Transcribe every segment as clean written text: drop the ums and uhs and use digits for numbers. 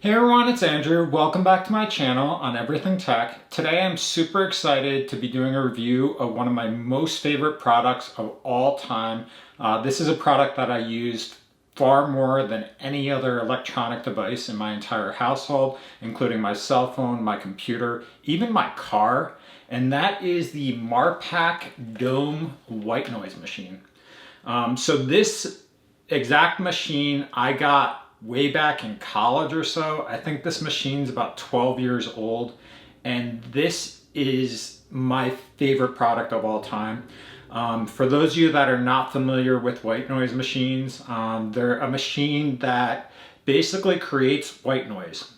Hey everyone, it's Andrew. Welcome back to my channel on Everything Tech. Today I'm super excited to be doing a review of one of my most favorite products of all time. This is a product that I used far more than any other electronic device in my entire household, including my cell phone, my computer, even my car, and that is the Marpac Dohm white noise machine. So this exact machine I got way back in college or so. I think this machine's about 12 years old, and this is my favorite product of all time. For those of you that are not familiar with white noise machines, they're a machine that basically creates white noise.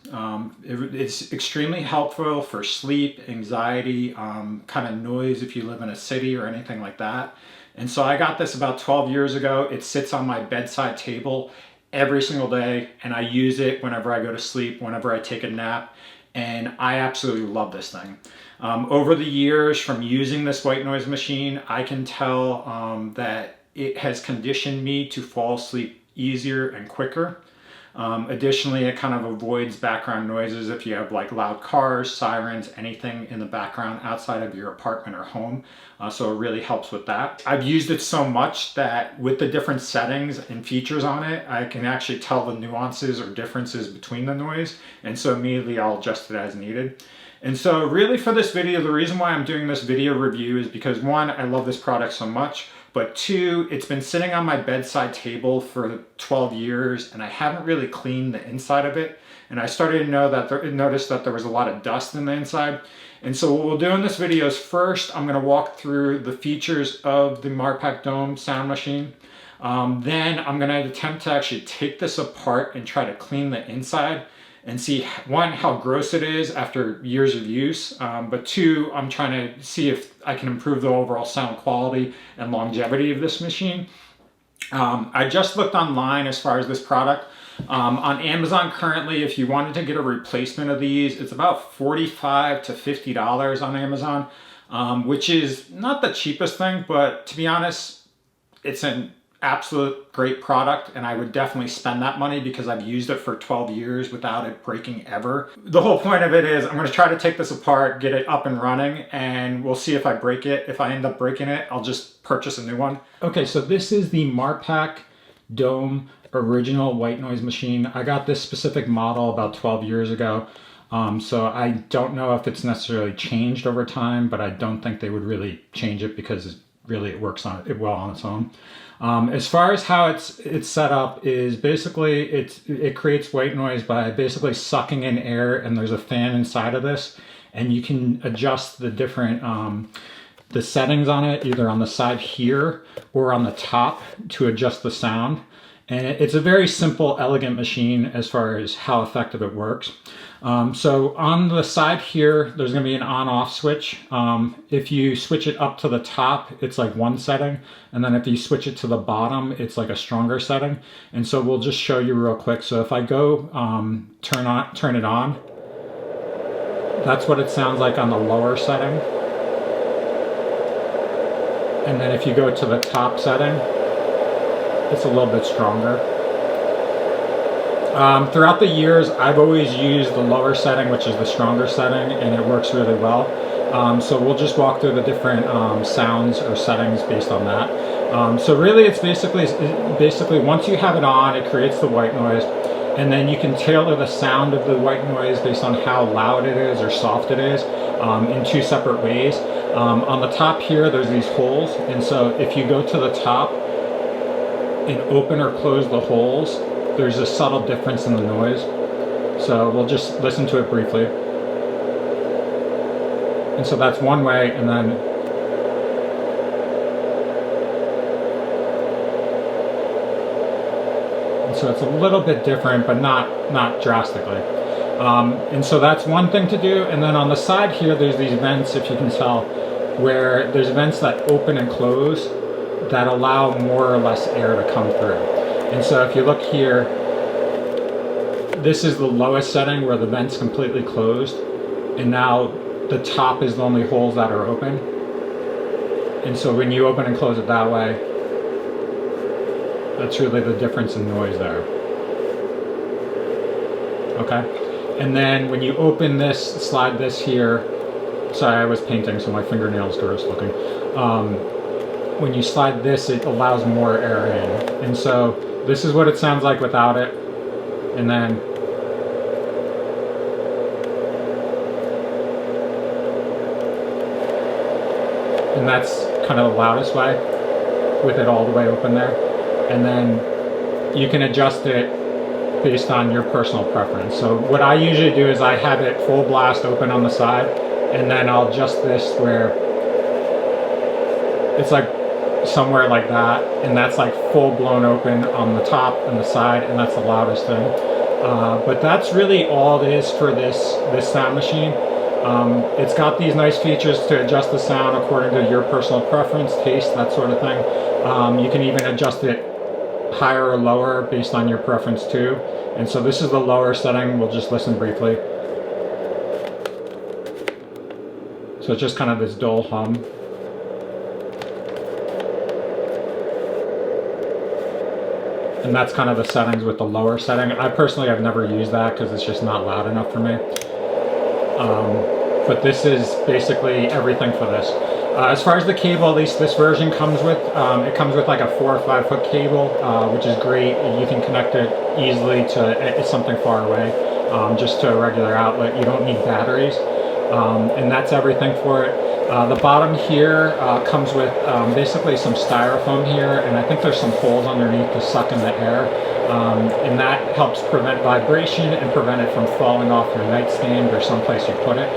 It's extremely helpful for sleep, anxiety, kind of noise if you live in a city or anything like that. And so I got this about 12 years ago. It sits on my bedside table every single day, and I use it whenever I go to sleep, whenever I take a nap, and I absolutely love this thing. Over the years from using this white noise machine, I can tell that it has conditioned me to fall asleep easier and quicker. Additionally, it kind of avoids background noises if you have like loud cars, sirens, anything in the background outside of your apartment or home. So it really helps with that. I've used it so much that with the different settings and features on it, I can actually tell the nuances or differences between the noise. And so immediately I'll adjust it as needed. And so really for this video, the reason why I'm doing this video review is because one, I love this product so much, but two, it's been sitting on my bedside table for 12 years and I haven't really cleaned the inside of it. And I started to notice that there was a lot of dust in the inside. And so what we'll do in this video is first, I'm gonna walk through the features of the Marpac Dohm sound machine. Then I'm gonna attempt to actually take this apart and try to clean the inside and see, one, how gross it is after years of use, but two, I'm trying to see if I can improve the overall sound quality and longevity of this machine. I just looked online as far as this product. On Amazon currently, if you wanted to get a replacement of these, it's about $45 to $50 on Amazon, which is not the cheapest thing, but to be honest, it's an absolute great product and I would definitely spend that money because I've used it for 12 years without it breaking ever. The whole point of it is I'm going to try to take this apart, get it up and running, and we'll see if I break it. If I end up breaking it, I'll just purchase a new one. Okay, so this is the Marpac Dohm original white noise machine. I got this specific model about 12 years ago. So I don't know if it's necessarily changed over time, but I don't think they would really change it because really it works on it well on its own. As far as how it's set up is basically it creates white noise by basically sucking in air, and there's a fan inside of this, and you can adjust the different the settings on it either on the side here or on the top to adjust the sound. And it's a very simple, elegant machine as far as how effective it works. So on the side here, there's going to be an on-off switch. If you switch it up to the top, it's like one setting. And then if you switch it to the bottom, it's like a stronger setting. And so we'll just show you real quick. So if I go turn it on, that's what it sounds like on the lower setting. And then if you go to the top setting, it's a little bit stronger. Throughout the years, I've always used the lower setting, which is the stronger setting, and it works really well. So we'll just walk through the different sounds or settings based on that. So really it's basically once you have it on, it creates the white noise, and then you can tailor the sound of the white noise based on how loud it is or soft it is in two separate ways. On the top here, there's these holes, and so if you go to the top and open or close the holes, there's a subtle difference in the noise. So we'll just listen to it briefly. And so that's one way, and then so it's a little bit different, but not drastically. And so that's one thing to do. And then on the side here, there's these vents, if you can tell, where there's vents that open and close that allow more or less air to come through. And so if you look here, this is the lowest setting where the vent's completely closed, and now the top is the only holes that are open. And so when you open and close it that way, that's really the difference in noise there. okay? And then when you open this, slide this here, sorry, I was painting, so my fingernails gross looking. When you slide this, it allows more air in. And so this is what it sounds like without it. And then that's kind of the loudest way with it all the way open there. And then you can adjust it based on your personal preference. So what I usually do is I have it full blast open on the side, and then I'll adjust this where it's like somewhere like that, and that's like full blown open on the top and the side, and that's the loudest thing. But that's really all it is for this sound machine. It's got these nice features to adjust the sound according to your personal preference, taste, that sort of thing. You can even adjust it higher or lower based on your preference too. And so this is the lower setting. We'll just listen briefly. So it's just kind of this dull hum. And that's kind of the settings with the lower setting. I personally have never used that because it's just not loud enough for me. But this is basically everything for this. As far as the cable, at least this version comes with, it comes with like a 4 or 5 foot cable, which is great. You can connect it easily to something far away, just to a regular outlet. You don't need batteries, and that's everything for it. The bottom here comes with basically some styrofoam here, and I think there's some holes underneath to suck in the air. And that helps prevent vibration and prevent it from falling off your nightstand or someplace you put it.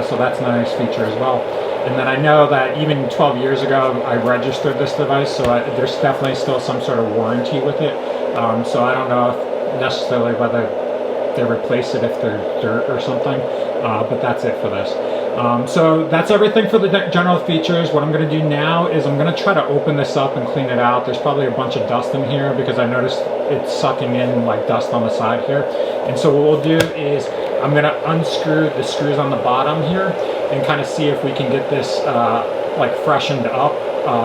So that's a nice feature as well. And then I know that even 12 years ago, I registered this device, so there's definitely still some sort of warranty with it. So I don't know if necessarily whether they replace it if they're dirt or something, but that's it for this. So that's everything for the general features. What I'm going to do now is I'm going to try to open this up and clean it out. There's probably a bunch of dust in here because I noticed it's sucking in like dust on the side here. And so what we'll do is I'm going to unscrew the screws on the bottom here and kind of see if we can get this like freshened up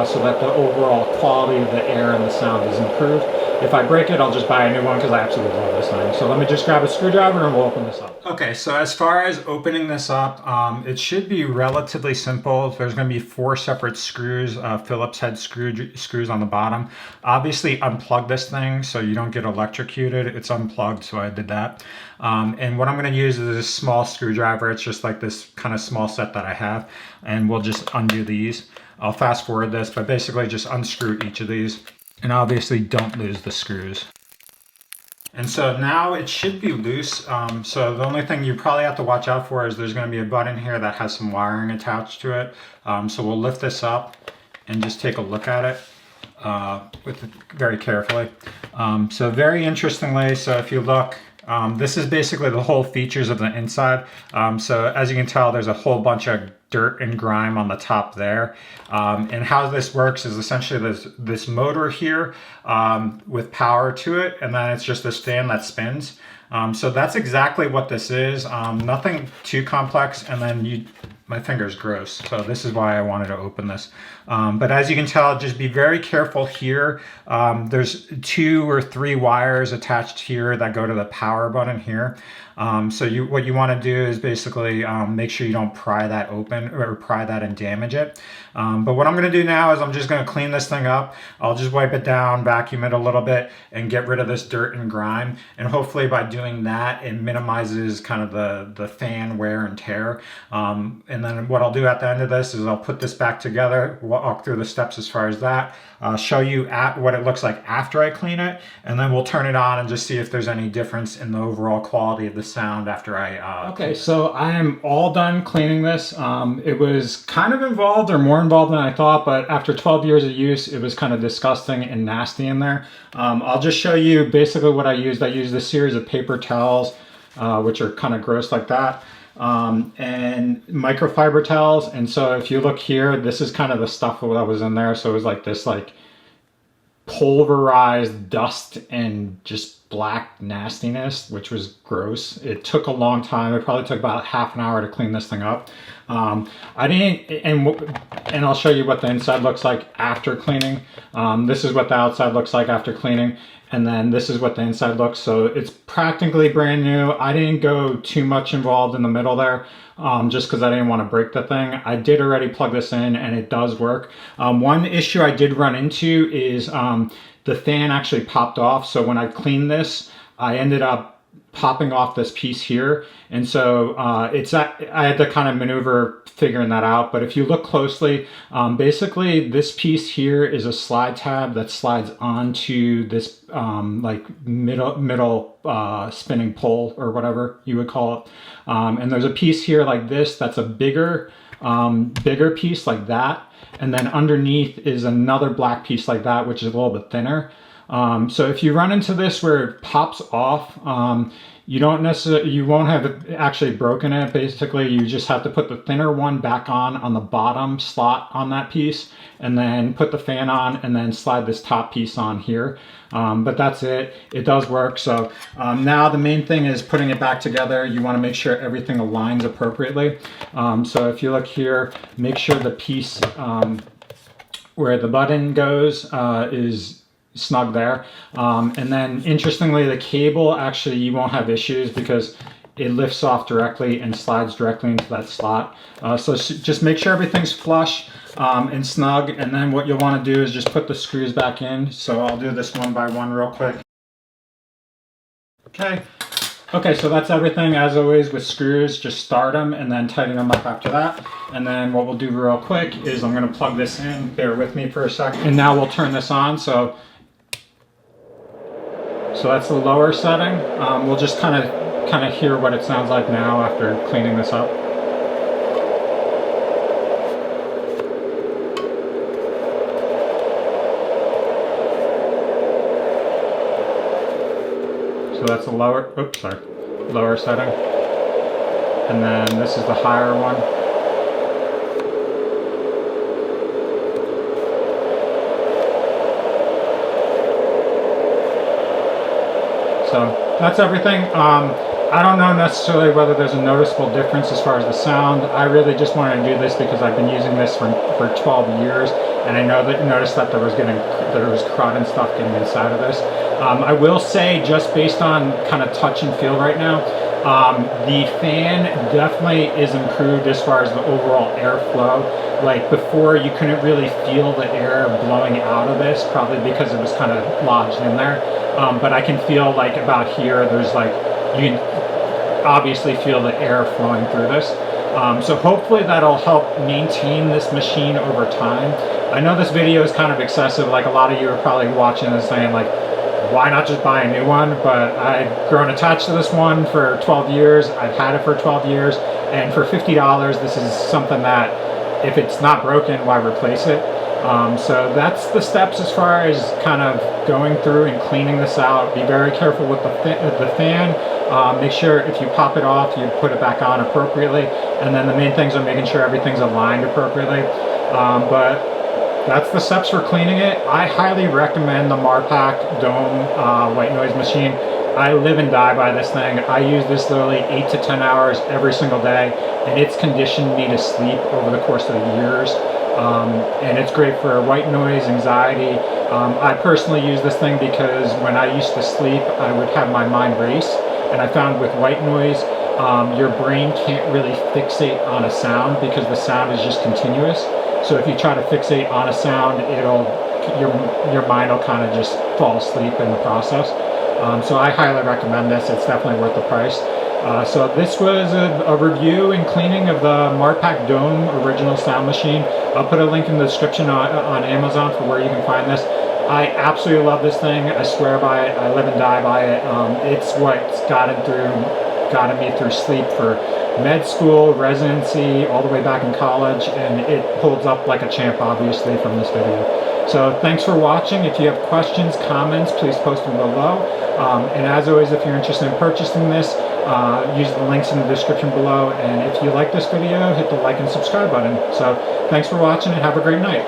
so that the overall quality of the air and the sound is improved. If I break it, I'll just buy a new one because I absolutely love this thing. So let me just grab a screwdriver and we'll open this up. Okay, so as far as opening this up, it should be relatively simple. There's going to be 4 separate screws, Phillips head screws on the bottom. Obviously unplug this thing so you don't get electrocuted. It's unplugged, so I did that. And what I'm going to use is this small screwdriver. It's just like this kind of small set that I have. And we'll just undo these. I'll fast forward this, but basically just unscrew each of these. And obviously don't lose the screws. And so now it should be loose. So the only thing you probably have to watch out for is there's going to be a button here that has some wiring attached to it. So we'll lift this up and just take a look at it very carefully. So very interestingly, so if you look, this is basically the whole features of the inside. So as you can tell, there's a whole bunch of dirt and grime on the top there. And how this works is essentially there's this motor here with power to it, and then it's just a stand that spins. So that's exactly what this is. Nothing too complex, and then my finger's gross, so this is why I wanted to open this. But as you can tell, just be very careful here. There's 2 or 3 wires attached here that go to the power button here. So what you want to do is basically make sure you don't pry that open or pry that and damage it. But what I'm going to do now is I'm just going to clean this thing up. I'll just wipe it down, vacuum it a little bit, and get rid of this dirt and grime. And hopefully by doing that, it minimizes kind of the fan wear and tear. And then what I'll do at the end of this is I'll put this back together, walk through the steps as far as that, show you what it looks like after I clean it, and then we'll turn it on and just see if there's any difference in the overall quality of the sound after I okay, so I am all done cleaning this. It was kind of involved, or more involved than I thought, but after 12 years of use, it was kind of disgusting and nasty in there. I'll just show you basically what I used. I used a series of paper towels, which are kind of gross like that, and microfiber towels. And so if you look here, this is kind of the stuff that was in there. So it was like this like pulverized dust and just black nastiness, which was gross. It took a long time. It probably took about half an hour to clean this thing up. I didn't, and I'll show you what the inside looks like after cleaning. This is what the outside looks like after cleaning, and then this is what the inside looks. So it's practically brand new. I didn't go too much involved in the middle there, just because I didn't want to break the thing. I did already plug this in, and it does work. One issue I did run into is the fan actually popped off. So when I cleaned this, I ended up popping off this piece here, and so I had to kind of maneuver figuring that out. But if you look closely, basically this piece here is a slide tab that slides onto this like middle spinning pole, or whatever you would call it. And there's a piece here like this that's a bigger piece like that, and then underneath is another black piece like that, which is a little bit thinner. So if you run into this where it pops off, you won't have it actually broken it. Basically, you just have to put the thinner one back on the bottom slot on that piece, and then put the fan on, and then slide this top piece on here. But that's it. It does work. So now the main thing is putting it back together. You want to make sure everything aligns appropriately. So if you look here, make sure the piece where the button goes is snug there. And then interestingly, the cable, actually you won't have issues because it lifts off directly and slides directly into that slot. So just make sure everything's flush and snug, and then what you'll want to do is just put the screws back in. So I'll do this one by one real quick. Okay, so that's everything. As always with screws, just start them and then tighten them up after that. And then what we'll do real quick is I'm going to plug this in. Bear with me for a second. And now we'll turn this on. So that's the lower setting. We'll just kind of hear what it sounds like now after cleaning this up. So that's the lower setting. And then this is the higher one. So that's everything. I don't know necessarily whether there's a noticeable difference as far as the sound. I really just wanted to do this because I've been using this for 12 years, and I noticed that there was crud and stuff getting inside of this. I will say, just based on kind of touch and feel right now, the fan definitely is improved as far as the overall airflow. Like before, you couldn't really feel the air blowing out of this, probably because it was kind of lodged in there. But I can feel like about here, there's like, you can obviously feel the air flowing through this. So hopefully that'll help maintain this machine over time. I know this video is kind of excessive, like a lot of you are probably watching this saying like, why not just buy a new one? But I've grown attached to this one for 12 years. I've had it for 12 years. And for $50, this is something that if it's not broken, why replace it? So that's the steps as far as kind of going through and cleaning this out. Be very careful with the fan. Make sure if you pop it off, you put it back on appropriately. And then the main things are making sure everything's aligned appropriately. But that's the steps for cleaning it. I highly recommend the Marpac Dohm white noise machine. I live and die by this thing. I use this literally 8 to 10 hours every single day, and it's conditioned me to sleep over the course of years. And it's great for white noise, anxiety. I personally use this thing because when I used to sleep, I would have my mind race, and I found with white noise, your brain can't really fixate on a sound because the sound is just continuous. So if you try to fixate on a sound, your mind will kind of just fall asleep in the process. So I highly recommend this. It's definitely worth the price. So this was a review and cleaning of the Marpac Dohm original sound machine. I'll put a link in the description on Amazon for where you can find this. I absolutely love this thing. I swear by it. I live and die by it. It's what's gotten me through sleep for med school, residency, all the way back in college, and it holds up like a champ, obviously, from this video. So thanks for watching. If you have questions, comments, please post them below. And as always, if you're interested in purchasing this, use the links in the description below. And if you like this video, hit the like and subscribe button. So thanks for watching and have a great night.